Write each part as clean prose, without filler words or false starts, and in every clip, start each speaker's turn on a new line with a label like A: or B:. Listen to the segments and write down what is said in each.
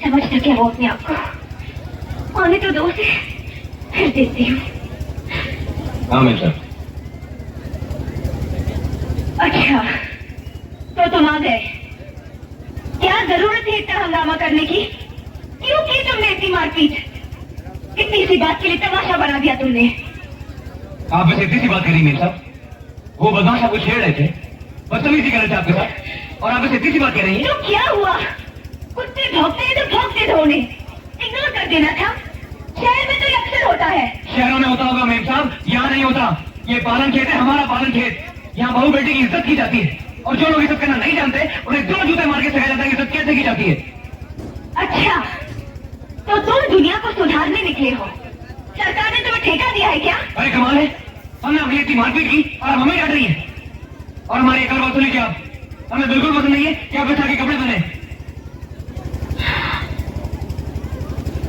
A: समझ सके वो अपने आप को। आने तो दो से फिर देती हूँ।
B: हाँ मिल सर।
A: अच्छा तो तुम आ गए। क्या जरूरत थी इतना हंगामा करने की? क्यों की तुमने इतनी मारपीट? इतनी सी बात के लिए तमाशा बना दिया तुमने।
B: आप बस इतनी सी बात करी मीर साहब। वो बदमाश आपको छेड़ रहे थे, बदतमीजी कर रहे थे आपके साथ, और आप बस इतनी सी बात कह रही हैं।
A: तो क्या हुआ? कुत्ते भौंकते हैं तो भौंकते दो उन्हें, इग्नोर कर देना था। शहर में तो ये अक्सर होता है।
B: शहरों में होता होगा मेम साहब, यहाँ नहीं होता। ये पालन खेत है, हमारा पालन खेत। यहाँ बहू बेटी की इज्जत की जाती है, और जो लोग इज्जत करना नहीं जानते उन्हें 2 जूते मार के सिखाया जाता है इज्जत कैसे की जाती है।
A: अच्छा तो तुम दुनिया को सुधारने निकले हो। सरकार ने तुम्हें ठेका दिया है क्या?
B: अरे कमाल है, हमने अपनी इतनी मारपीट की और अब हमें डांट रही है। और हमारी अकल बात सुनी क्या? हमें बिल्कुल पसंद नहीं है कि आप इस तरह के कपड़े पहने।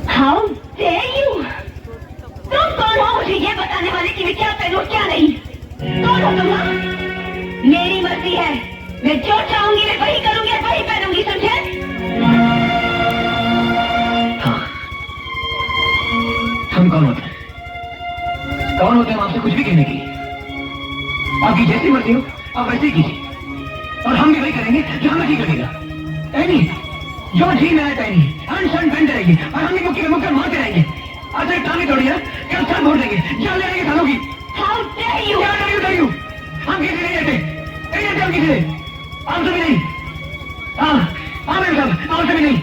A: How dare you! तुम कौन हो मुझे ये बताने वाले कि मैं क्या पहनूं क्या नहीं? कौन हो तुम? मेरी मर्जी है, मैं जो चाहूंगी मैं वही करूंगी और वही पहनूंगी, समझे?
B: हाँ, हम कौन होते हैं? कौन होते हैं आपसे कुछ भी कहने के लिए? आपकी जैसी मर्जी हो आप वैसे ही कीजिए, और हम भी वही करेंगे जो हमें ठीक लगेगा। ऐनी जो जी मेरा टहनी अनशन पहनते रहेंगे और हम भी मुक्की में मुक्कर मारते रहेंगे। आज एक टांगे तोड़िए, कल सब मोड़ देंगे, जान ले लेंगे सालों की।
A: How dare you!
B: क्या डर यू? हम किसी नहीं रहते, नहीं रहते हम किसी से। आपसे भी नहीं। हाँ हाँ मेरे साहब, आपसे भी नहीं।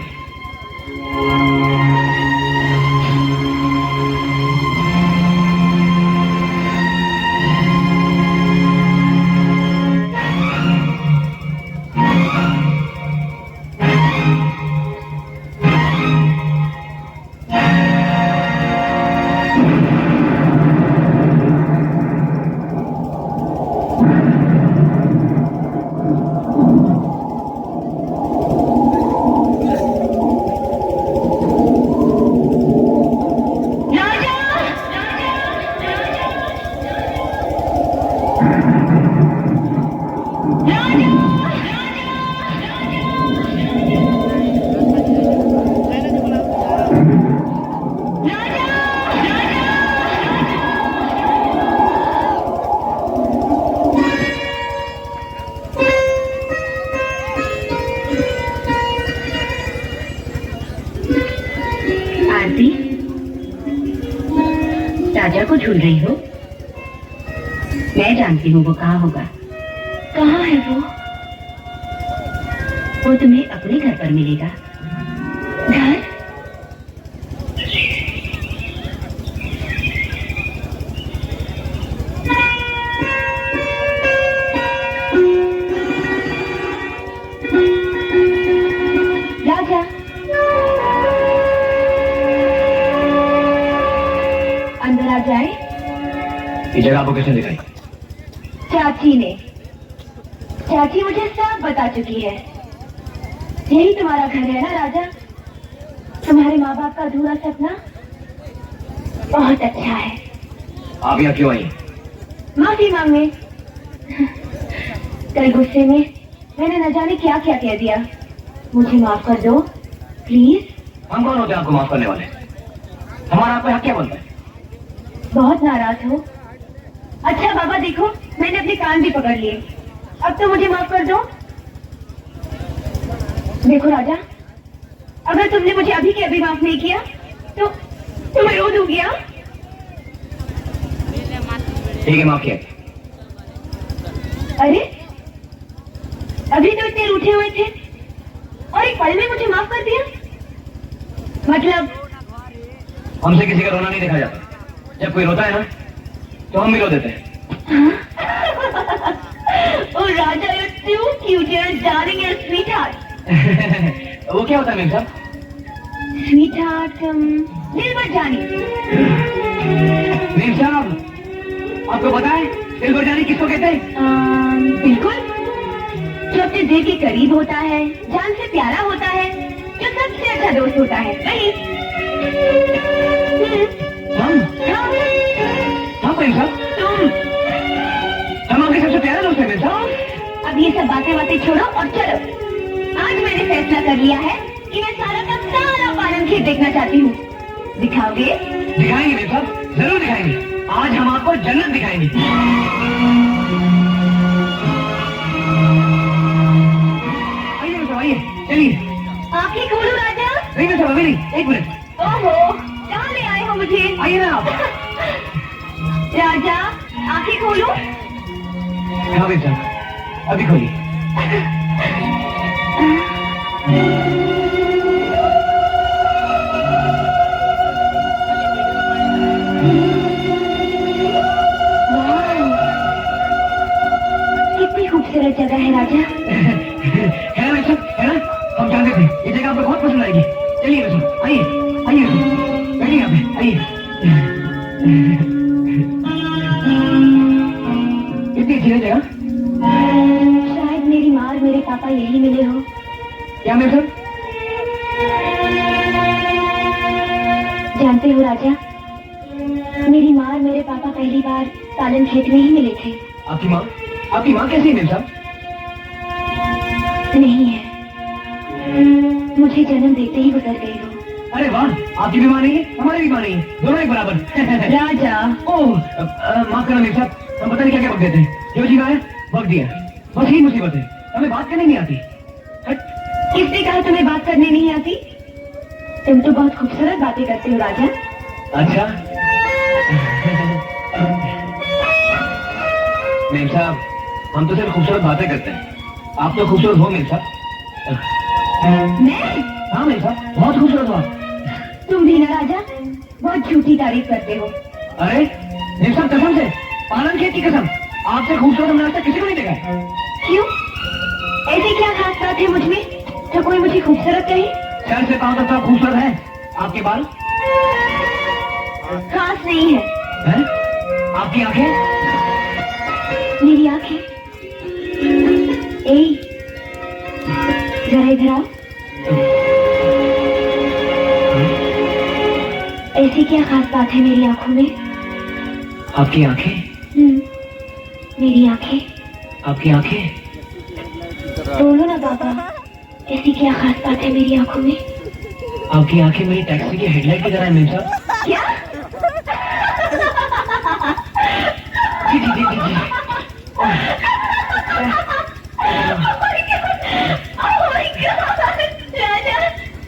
A: राजा को ढूंढ रही हो? मैं जानती हूँ वो कहाँ होगा। कहाँ है वो? वो तुम्हें अपने घर पर मिलेगा। घर? राजा अंदर आ जाए।
B: ये जगह आपको किसने दिखाई?
A: चाची ने। चाची मुझे सब बता चुकी है। यही तुम्हारा घर है ना राजा? तुम्हारे माँ बाप का अधूरा सपना बहुत अच्छा है।
B: आप यहाँ क्यों आई?
A: माफी मांगने। कल गुस्से में मैंने न जाने क्या क्या कह दिया। मुझे माफ कर दो प्लीज।
B: हम कौन होते हैं आपको माफ करने वाले? हमारा आपको हक क्या बनता है?
A: बहुत नाराज हो? अच्छा बाबा देखो, मैंने अपने कान भी पकड़ लिए। अब तो मुझे माफ कर दो। देखो राजा, अगर तुमने मुझे अभी के अभी माफ नहीं किया तो मैं रो दूंगी।
B: ठीक है, माफ किया।
A: अरे अभी तो इतने रूठे हुए थे और एक पल में मुझे माफ कर दिया। मतलब
B: हमसे किसी का रोना नहीं देखा जाता। जब कोई रोता है ना तो हम भी रो देते हैं।
A: ओ राजा, you're too cute, you're a darling, you're a sweetheart.
B: वो क्या होता है मेम साहब?
A: Sweetheart, दिल भर जानी।
B: मेम साहब, आपको पता है दिल भर जानी किसको कहते हैं?
A: बिल्कुल, जो अपने दिल के करीब होता है, जान से प्यारा होता है, जो सबसे अच्छा दोस्त होता है, वही।
B: हम? हाँ मेम साहब,
A: तुम
B: हम आपके सबसे प्यारा
A: अब ये सब बातें छोड़ो और चलो। आज मैंने फैसला कर लिया है कि मैं सारा का सारा पालन खेत देखना चाहती हूँ। दिखाओगे?
B: दिखाएंगे मेम साहब, जरूर दिखाएंगे। आज हम आपको जन्नत दिखाएंगे। आइए मेम साहब, आइए, चलिए।
A: आंखें खोलो राजा।
B: नहीं मेम साहब, अभी नहीं, एक मिनट।
A: ओहो, कहाँ ले आए हो मुझे?
B: आइए ना आप।
A: राजा, आंखें खोलो।
B: हाँ मेम साहब, अभी खोलिए।
A: कितनी खूबसूरत जगह है राजा।
B: है ना मेम साहब, है ना? हम जानते थे ये जगह आपको बहुत पसंद आएगी। चलिए मेम साहब, आइए, आइए मेम साहब, बैठिए यहाँ पे, आइए। कितनी अच्छी है जगह।
A: शायद मेरी माँ और मेरे पापा यही मिले हो।
B: क्या मेम साहब?
A: जानते हो राजा, मेरी माँ और मेरे पापा पहली बार पालन खेत में ही मिले थे।
B: आपकी माँ कैसी है मेम साहब?
A: नहीं है, मुझे जन्म देते ही गुजर गई हो।
B: अरे वाह, आपकी भी माँ नहीं है, हमारी भी माँ नहीं है, दोनों एक बराबर।
A: राजा,
B: ओह, माफ करना मेम साहब, हम पता नहीं क्या क्या वक्त देते हैं। जो जीवा है वक्त दिया, बस यही मुसीबत है, हमें बात करने नहीं आती।
A: किसने कहा तुम्हें बात करने नहीं आती? तुम तो बहुत खूबसूरत बातें करते हो राजा।
B: अच्छा। मेम साहब, हम तो सिर्फ खूबसूरत बातें करते हैं, आप तो खूबसूरत हो मेम साहब।
A: मैं?
B: हाँ मेम साहब, बहुत खूबसूरत हो आप।
A: तुम भी ना राजा, बहुत झूठी तारीफ करते हो।
B: अरे मेम साहब, कसम से, पालन खेत की कसम, आपसे खूबसूरत हमने आज तक किसी को नहीं देखा है।
A: क्यों? ऐसी क्या खास बात है मुझ में जो कोई मुझे खूबसूरत कहे?
B: सर से पाँव तक तो आप खूबसूरत हैं। आपके बाल
A: खास नहीं है।
B: हैं? आपकी आंखें?
A: मेरी आंखें? ए, जरा इधर आओ। ऐसी क्या खास बात है मेरी आंखों में?
B: आपकी आंखें?
A: मेरी आंखें?
B: आपकी आंखें?
A: बोलो ना बाबा, ऐसी क्या खास बात है मेरी आंखों में?
B: आपकी आंखें मेरी टैक्सी की हेडलाइट की तरह है मेम साहब।
A: क्या?
B: जी जी जी जी जी।
A: राजा,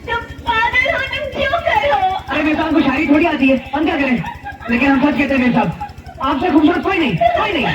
A: तुम पागल हो, तुम क्यों कर हो?
B: अरे मेम साहब को शायरी थोड़ी आती है, हम क्या करें? लेकिन हम सच कहते हैं मेम साहब, आपसे खूबसूरत कोई नहीं, कोई नहीं।